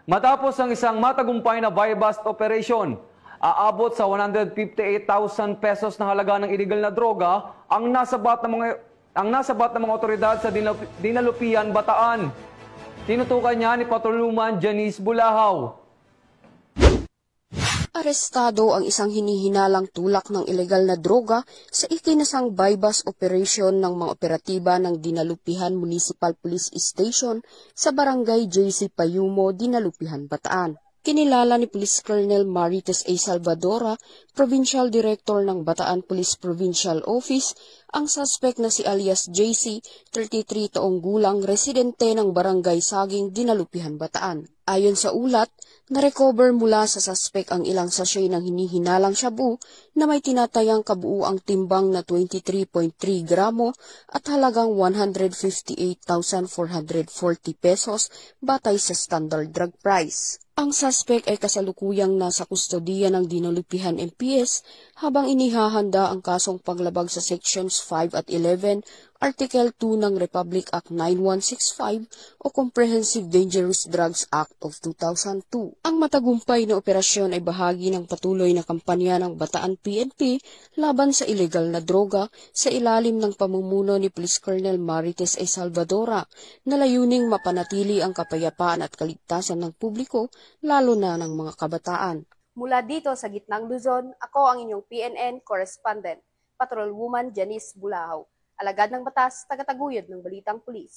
Matapos ang isang matagumpay na buy-bust operation, aabot sa 158,000 pesos na halaga ng illegal na droga ang nasabat ng mga otoridad sa Dinalupian, Bataan. Tinutukan niya ni Patrolwoman Janice Bulahaw. Arestado ang isang hinihinalang tulak ng ilegal na droga sa ikinasang buy-bust operation ng mga operatiba ng Dinalupihan Municipal Police Station sa Barangay JC Payumo, Dinalupihan, Bataan. Kinilala ni Police Colonel Marites A. Salvadora, Provincial Director ng Bataan Police Provincial Office, ang suspect na si alias JC, 33 taong gulang, residente ng Barangay Saging, Dinalupihan, Bataan. Ayon sa ulat, na-recover mula sa suspect ang ilang sachet ng hinihinalang shabu na may tinatayang kabuuang timbang na 23.3 gramo at halagang 158,440 pesos batay sa standard drug price. Ang suspect ay kasalukuyang nasa kustodiya ng Dinalupihan MPS habang inihahanda ang kasong paglabag sa Sections 5 at 11, Article 2 ng Republic Act 9165 o Comprehensive Dangerous Drugs Act of 2002. Ang matagumpay na operasyon ay bahagi ng patuloy na kampanya ng Bataan PNP laban sa ilegal na droga sa ilalim ng pamumuno ni Police Colonel Marites A. Salvadora na layuning mapanatili ang kapayapaan at kaligtasan ng publiko lalo na ng mga kabataan. Mula dito sa Gitnang Luzon, ako ang inyong PNN correspondent, Patrolwoman Janice Bulahaw. Alagad ng batas, tagataguyod ng Balitang Pulis.